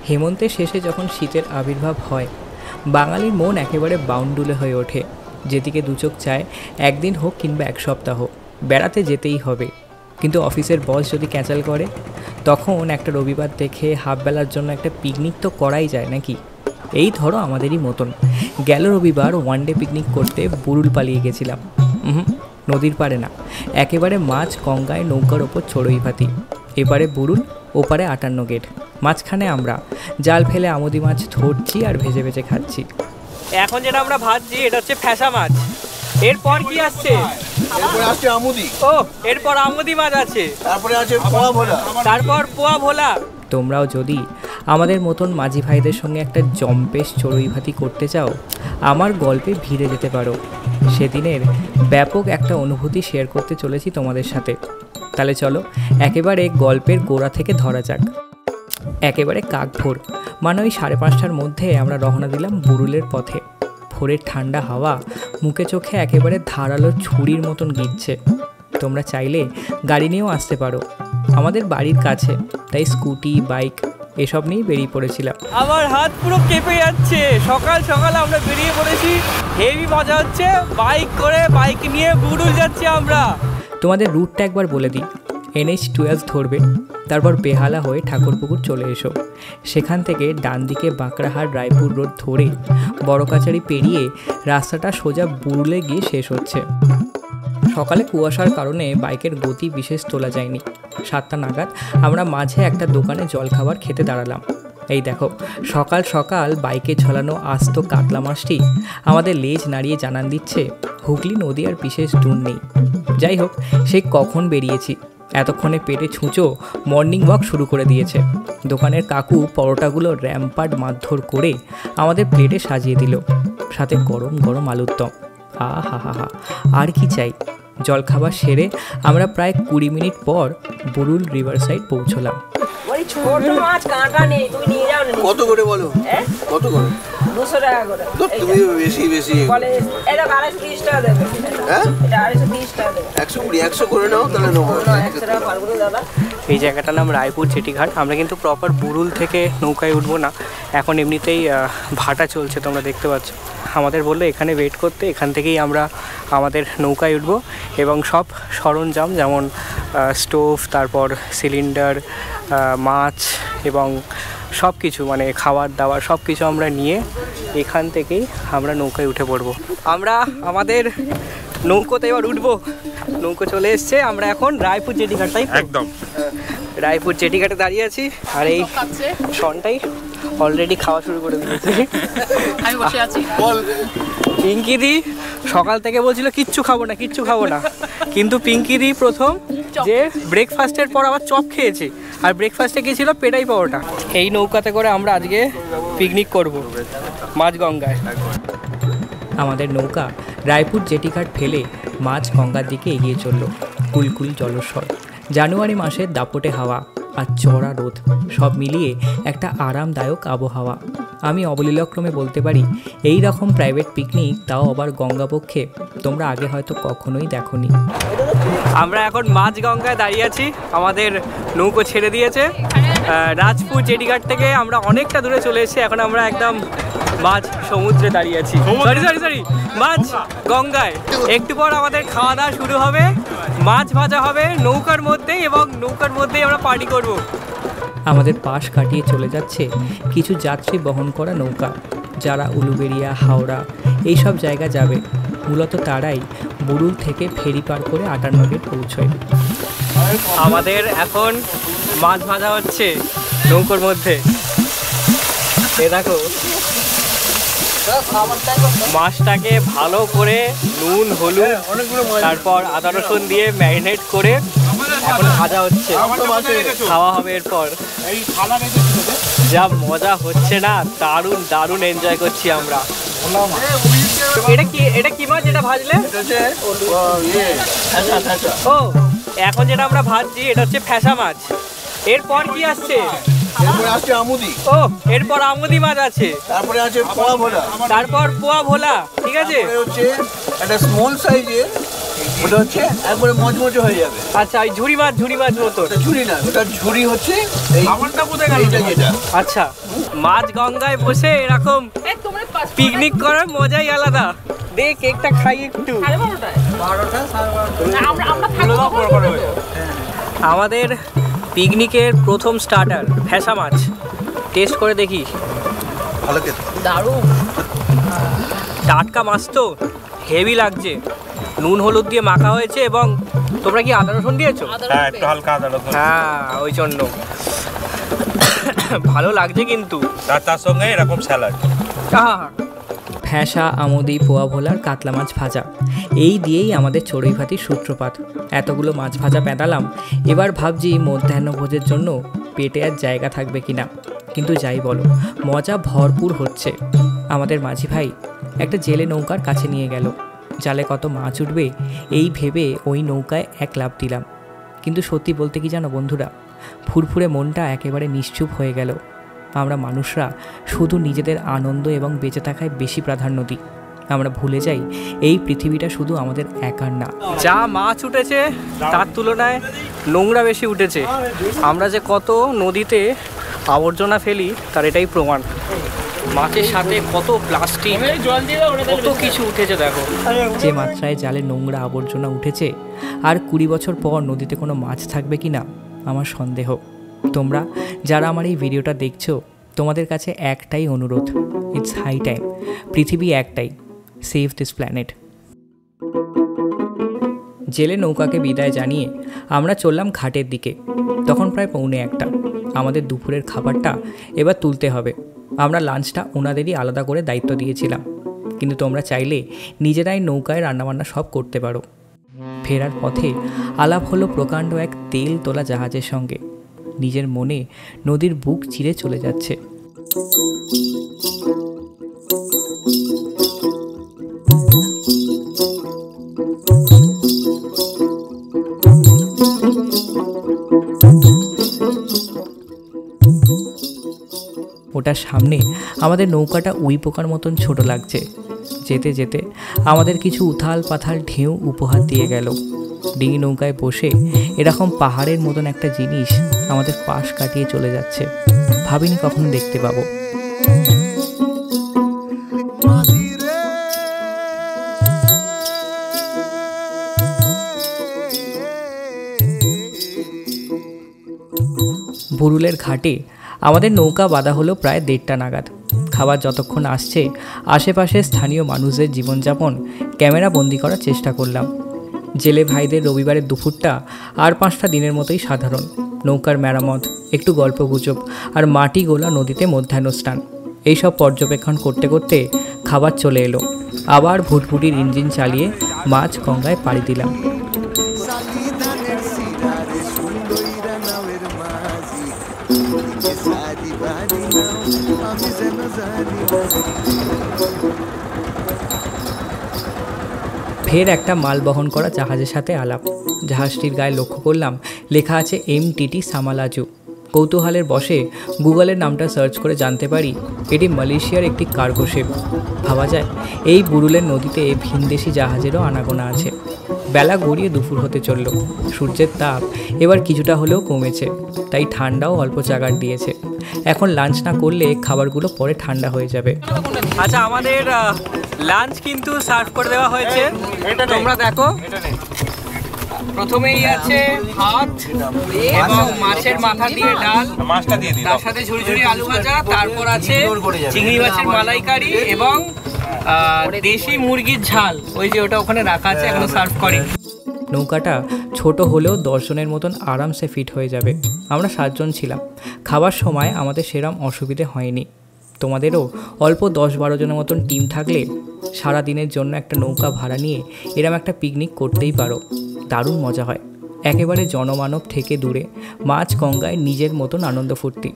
হেমন্তের শেষে যখন শীতের আবির্ভাব হয়, বাঙালির মন একেবারে বাউন্ডুলে হয়ে ওঠে। যেদিকে দুচোখ চায় একদিন হোক কিংবা এক সপ্তাহ বেড়াতে যেতেই হবে। কিন্তু অফিসের বস যদি ক্যাঁচাল করে, তখন একটা রবিবার দেখে হাফবেলার জন্য একটা পিকনিক তো করাই যায় নাকি। এই ধরো আমাদেরই মতন গেল রবিবার ওয়ানডে পিকনিক করতে বুরুল পালিয়ে গেছিলাম। নদীর পাড়ে না, একেবারে মাছ গঙ্গায় নৌকার ওপর চড়ুই ভাতি। এপারে বুরুল, ওপারে 58 গেট, মাঝখানে আমরা জাল ফেলে আমুদি মাছ ধরছি আর ভেজে ভেজে খাচ্ছি। এখন যেটা আমরা ভাজছি এটা হচ্ছে ফ্যাসা মাছ। এরপর কি আসছে? এরপরে আসছে আমুদি। ও, এরপর আমুদি মাছ আছে, তারপরে আছে পোয়া ভোলা, তারপর পোয়া ভোলা। তোমরাও যদি আমাদের মতন মাঝি ভাইদের সঙ্গে একটা জম্পেশ চড়ুই ভাতি করতে চাও, আমার গল্পে ভিড়ে যেতে পারো। সেদিনের ব্যাপক একটা অনুভূতি শেয়ার করতে চলেছি তোমাদের সাথে। তাহলে চলো একেবারে গল্পের গোড়া থেকে ধরা যাক। একেবারে কাক ভোর, মানে ওই 5:30টার মধ্যে আমরা রওনা দিলাম বুরুলের পথে। ভোরের ঠান্ডা হাওয়া মুখে চোখে একেবারে ধারালো ছুরির মতন গিচ্ছে। তোমরা চাইলে গাড়ি নিয়েও আসতে পারো, আমাদের বাড়ির কাছে, তাই স্কুটি বাইক এসব নিয়েই বেরিয়ে পড়েছিলাম। আমার হাত পুরো কেঁপে যাচ্ছে। সকাল সকাল আমরা বেরিয়ে পড়েছি, হেভি মজা হচ্ছে। বাইক নিয়ে বুরুল যাচ্ছি আমরা। তোমাদের রুটটা একবার বলে দিই। NH-12 ধরবে, তারপর বেহালা হয়ে ঠাকুরপুকুর চলে এসো। সেখান থেকে ডান দিকে বাঁকড়াহাট রায়পুর রোড ধরে বড় কাছারি পেরিয়ে রাস্তাটা সোজা বুরুলে গিয়ে শেষ হচ্ছে। সকালে কুয়াশার কারণে বাইকের গতি বিশেষ তোলা যায়নি। 7টা নাগাদ আমরা মাঝে একটা দোকানে জলখাবার খেতে দাঁড়ালাম। এই দেখো, সকাল সকাল বাইকে ঝোলানো আস্ত কাতলা মাছটি আমাদের লেজ নাড়িয়ে জানান দিচ্ছে হুগলি নদী আর বিশেষ দূর নেই। যাই হোক, সেই কখন বেরিয়েছি, এতক্ষণে পেটে ছুঁচো মর্নিং ওয়াক শুরু করে দিয়েছে। দোকানের কাকু পরোটাগুলো র্যাম্পার্ড মারধর করে আমাদের প্লেটে সাজিয়ে দিল, সাথে গরম গরম আলুর দম। আহা, আর কি চাই। জলখাবার সেরে আমরা প্রায় 20 মিনিট পর বুরুল রিভার সাইড পৌঁছলাম। ছোট মাছ কাঁটা নেই, তুমি নিয়ে যাও না। কত করে বলো? কত করে? 200 টাকা করে। তুমি বেশি বলে এটা 230 টাকা দেবে। হ্যাঁ, এটা 230 টাকা দেবে। 100 করে নাও, তাহলে নেবো। 100 টাকা পারবো দাদা। এই জায়গাটার নাম রায়পুর জেটিঘাট। আমরা কিন্তু প্রপার বুরুল থেকে নৌকায় উঠবো না, এখন এমনিতেই ভাটা চলছে, তোমরা দেখতে পাচ্ছ। আমাদের বললো এখানে ওয়েট করতে, এখান থেকেই আমরা আমাদের নৌকায় উঠবো এবং সব সরঞ্জাম যেমন স্টোভ, তারপর সিলিন্ডার, মাছ এবং সব কিছু, মানে খাবার দাবার সব কিছু আমরা নিয়ে এখান থেকেই আমরা নৌকায় উঠে পড়বো। আমরা আমাদের নৌকোতে এবার উঠবো। নৌকো চলে এসছে, আমরা এখন রায়পুর জেটিঘাট, তাই একদম রায়পুর জেটিঘাটে দাঁড়িয়ে আছি। আর এই শনটাই অলরেডি খাওয়া শুরু করে দিয়েছে। আমি বসে আছি। পিঙ্কিদি সকাল থেকে বলছিল কিচ্ছু খাবো না, কিন্তু পিঙ্কিদি প্রথম যে ব্রেকফাস্টের পর আবার চপ খেয়েছে, আর ব্রেকফাস্টে গিয়েছিল পেটাই পাওয়াটা। এই নৌকাতে করে আমরা আজকে পিকনিক করব মাঝগঙ্গায়। আমাদের নৌকা রায়পুর জেটিঘাট ফেলে মাঝ গঙ্গার দিকে এগিয়ে চলল। কুলকুল জলস্বর, জানুয়ারি মাসের দাপটে হাওয়া আর চড়া রোদ সব মিলিয়ে একটা আরামদায়ক আবহাওয়া। আমি অবলীলক্রমে বলতে পারি, এই রকম প্রাইভেট পিকনিক, তাও আবার গঙ্গাপক্ষে, তোমরা আগে হয়তো কখনোই দেখোনি। আমরা এখন মাঝগঙ্গায় দাঁড়িয়ে আছি, আমাদের নৌকো ছেড়ে দিয়েছে। রাজপুর জেটিঘাট থেকে আমরা অনেকটা দূরে চলে এসেছি, এখন আমরা একদম মাঝ সমুদ্রে দাঁড়িয়ে আছি। সরি মাঝ গঙ্গায়। একটু পর আমাদের খাওয়া দাওয়া শুরু হবে, মাছ ভাজা হবে নৌকার মধ্যেই, এবং নৌকার মধ্যেই আমরা পার্টি করব। আমাদের পাশ কাটিয়ে চলে যাচ্ছে কিছু যাত্রী বহন করা নৌকা, যারা উলুবেড়িয়া, হাওড়া এইসব জায়গা যাবে। মূলত তারাই বুরুল থেকে ফেরি পার করে 58 গেট পৌঁছয়। আমাদের এখন মাছ ভাজা হচ্ছে নৌকোর মধ্যে। এ দেখো, মাছটাকে ভালো করে নুন হলুদ তারপর আদা রসুন দিয়ে ম্যারিনেট করে এখন ভাজা হচ্ছে, খাওয়া হবে এরপর। যা মজা হচ্ছে না, দারুণ এনজয় করছি আমরা। এটা কি মাছ যেটা ভাজলে? ও, এখন যেটা আমরা ভাজছি এটা হচ্ছে ফ্যাসা মাছ। এরপর কি আসছে? এরপরে আসছে আমুদি। ও, এরপর আমুদি মাছ আছে, তারপরে আছে পোয়া ভোলা, তারপর পোয়া ভোলা। ঠিক আছে, হচ্ছে একটা স্মল সাইজের ওটা হচ্ছে একবারে মজমজে হয়ে যাবে। আচ্ছা, ওই ঝুড়ি মাছ মতো। ওটা ঝুড়ি না, ওটা ঝুড়ি হচ্ছে এই আমারটা কোথায় গেল যেটা। আচ্ছা, মাছ গঙ্গায় বসে এরকম পিকনিক করার মজাই আলাদা। দে কেকটা খাই একটু। আমাদের পিকনিকের প্রথম স্টার্টার ফ্যাসা মাছ, টেস্ট করে দেখি। ভালো খেতে, দারুণ। টাটকা মাছ তো হেভি লাগছে, নুন হলুদ দিয়ে মাখা হয়েছে। এবং তোমরা কি আদা রসুন দিয়েছো? হ্যাঁ, একটু হালকা আদা রসুন। হ্যাঁ, ওই জন্য ভালো লাগছে কিন্তু। তার সঙ্গে এরকম স্যালাড। ফ্যাঁসা, আমুদি, পোয়া ভোলার কাতলা মাছ ভাজা, এই দিয়েই আমাদের চড়ুই ভাতির সূত্রপাত। এতগুলো মাছ ভাজা পেদালাম, এবার ভাবছি মধ্যাহ্নভোজের জন্য পেটে আর জায়গা থাকবে কিনা। কিন্তু যাই বলো, মজা ভরপুর হচ্ছে। আমাদের মাঝি ভাই একটা জেলে নৌকার কাছে নিয়ে গেল। জালে কত মাছ উঠবে এই ভেবে ওই নৌকায় এক লাফ দিলাম। কিন্তু সত্যি বলতে কি জানো বন্ধুরা, ফুরফুরে মনটা একেবারে নিশ্চুপ হয়ে গেল। আমরা মানুষরা শুধু নিজেদের আনন্দ এবং বেঁচে থাকায় বেশি প্রাধান্য দিই। আমরা ভুলে যাই এই পৃথিবীটা শুধু আমাদের একার না। যা মাছ উঠেছে তার তুলনায় নোংরা বেশি উঠেছে। আমরা যে কত নদীতে আবর্জনা ফেলি তার এটাই প্রমাণ। মাছের সাথে কত প্লাস্টিক, কত কিছু উঠেছে দেখো। যে মাত্রায় জালে নোংরা আবর্জনা উঠেছে, আর 20 বছর পর নদীতে কোনো মাছ থাকবে কি না আমার সন্দেহ। তোমরা যারা আমার এই ভিডিওটা দেখছো, তোমাদের কাছে একটাই অনুরোধ, ইটস হাই টাইম, পৃথিবী একটাই, সেভ দিস প্ল্যানেট। জেলে নৌকাকে বিদায় জানিয়ে আমরা চললাম ঘাটের দিকে। তখন প্রায় 1:45। আমাদের দুপুরের খাবারটা এবার তুলতে হবে। আমরা লাঞ্চটা ওনাদেরই আলাদা করে দায়িত্ব দিয়েছিলাম, কিন্তু তোমরা চাইলে নিজেরাই নৌকায় রান্নাবান্না সব করতে পারো। ফেরার পথে আলাপ হলো প্রকাণ্ড এক তেল তোলা জাহাজের সঙ্গে। নিজের মনে নদীর বুক চিরে চলে যাচ্ছে। ওটার সামনে আমাদের নৌকাটা উই পোকার মতন ছোট লাগছে। যেতে যেতে আমাদের কিছু উথাল পাথাল ঢেউ উপহার দিয়ে গেল। ডিঙি নৌকায় বসে এরকম পাহাড়ের মতন একটা জিনিস আমাদের পাশ কাটিয়ে চলে যাচ্ছে, ভাবিনি কখনো দেখতে পাবো। বুরুলের ঘাটে আমাদের নৌকা বাঁধা হলো প্রায় 1:30 নাগাদ। খাবার যতক্ষণ আসছে আশেপাশে স্থানীয় মানুষদের জীবনযাপন ক্যামেরা বন্দি করার চেষ্টা করলাম। জেলে ভাইদের রবিবারের দুপুরটা আর 5টা দিনের মতোই সাধারণ। নৌকার মেরামত, একটু গল্পগুজব আর মাটি গোলা নদীতে মধ্যাহ্ন স্নান, এইসব পর্যবেক্ষণ করতে করতে খাবার চলে এলো। আবার ভুটভুটির ইঞ্জিন চালিয়ে মাছ গঙ্গায় পাড়ি দিলাম। ফের একটা মাল বহন করা জাহাজের সাথে আলাপ। জাহাজটির গায়ে লক্ষ্য করলাম লেখা আছে MTT সামালাজু। কৌতূহলের বশে গুগলের নামটা সার্চ করে জানতে পারি এটি মালয়েশিয়ার একটি কার্গো শিপ। ভাবা যায় এই বুরুলের নদীতে ভিনদেশি জাহাজেরও আনাগোনা আছে। বেলা গড়িয়ে দুপুর হতে চলল। সূর্যের তাপ এবার কিছুটা হলেও কমেছে, তাই ঠান্ডাও অল্প জাগার দিয়েছে। এখন লাঞ্চ না করলে খাবারগুলো পরে ঠান্ডা হয়ে যাবে। আচ্ছা, আমাদের লাঞ্চ কিন্তু সার্ভ করে দেওয়া হয়েছে, তোমরা দেখো। প্রথমেই আছে ভাত এবং মাছের মাথা দিয়ে ডাল, মাছটা দিয়ে দিই, তার সাথে ঝুড়ি ঝুড়ি আলু ভাজা, তারপর আছে চিংড়ি মাছের মালাইকারি এবং দেশি মুরগির ঝাল। ওই যে ওটা ওখানে রাখা আছে, এখনো সার্ভ করে। নৌকাটা ছোট হলেও 10 জনের মতন আরামসে ফিট হয়ে যাবে। আমরা 7 জন ছিলাম। খাবার সময় আমাদের সেরম অসুবিধে হয়নি। তোমাদেরও অল্প 10-12 জনের মতন টিম থাকলে সারা দিনের জন্য একটা নৌকা ভাড়া নিয়ে এরম একটা পিকনিক করতেই পারো। দারুণ মজা হয়, একেবারে জনমানব থেকে দূরে মাছ গঙ্গায় নিজের মতন আনন্দ ফুর্তি।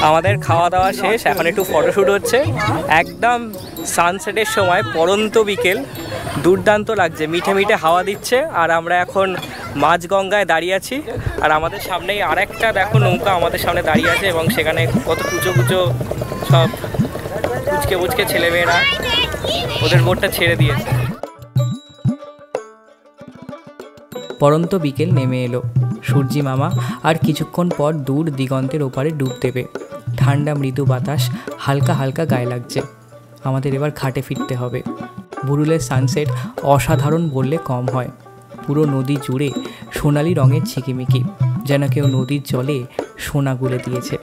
আমাদের খাওয়া দাওয়া শেষ, এখন একটু ফটোশ্যুট হচ্ছে। একদম সানসেটের সময়, পরন্ত বিকেল, দুর্দান্ত লাগছে, মিঠে মিঠে হাওয়া দিচ্ছে। আর আমরা এখন মাঝ গঙ্গায় দাঁড়িয়ে আছি। আর আমাদের সামনেই আরেকটা দেখো নৌকা আমাদের সামনে দাঁড়িয়ে আছে, এবং সেখানে কত কুচো কুচো সব কুচকে বুচকে ছেলেমেয়েরা ওদের বোটটা ছেড়ে দিয়েছে। পরন্ত বিকেল নেমে এলো। সূর্যি মামা আর কিছুক্ষণ পর দূর দিগন্তের ওপারে ডুব দেবে। ঠান্ডা মৃদু বাতাস হালকা হালকা গায়ে লাগছে। আমাদের এবার ঘাটে ফিরতে হবে। বুরুলের সানসেট অসাধারণ বললে কম হয়। পুরো নদী জুড়ে সোনালি রঙের ঝিকিমিকি, যেন কেউ নদীর জলে সোনা গুলে দিয়েছে।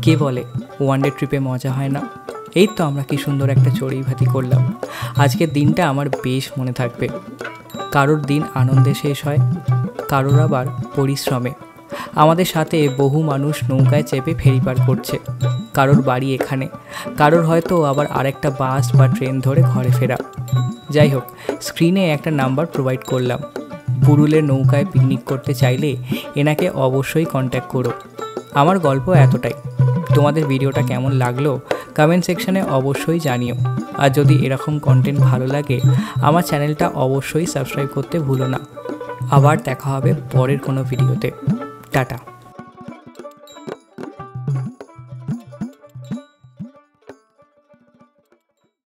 কে বলে ওয়ানডে ট্রিপে মজা হয় না? এই তো আমরা কি সুন্দর একটা চড়ুই ভাতি করলাম। আজকের দিনটা আমার বেশ মনে থাকবে। কারোর দিন আনন্দে শেষ হয়, কারোর আবার পরিশ্রমে। আমাদের সাথে বহু মানুষ নৌকায় চেপে ফেরি পার করছে। কারোর বাড়ি এখানে, কারোর হয়তো আবার আরেকটা বাস বা ট্রেন ধরে ঘরে ফেরা। যাই হোক, স্ক্রিনে একটা নাম্বার প্রোভাইড করলাম। বুরুলের নৌকায় পিকনিক করতে চাইলে এনাকে অবশ্যই কন্ট্যাক্ট করো। আমার গল্প এতটাই। তোমাদের ভিডিওটা কেমন লাগলো কমেন্ট সেকশনে অবশ্যই জানিও। আর যদি এরকম কন্টেন্ট ভালো লাগে আমার চ্যানেলটা অবশ্যই সাবস্ক্রাইব করতে ভুলো না। আবার দেখা হবে পরের কোনো ভিডিওতে। টাটা।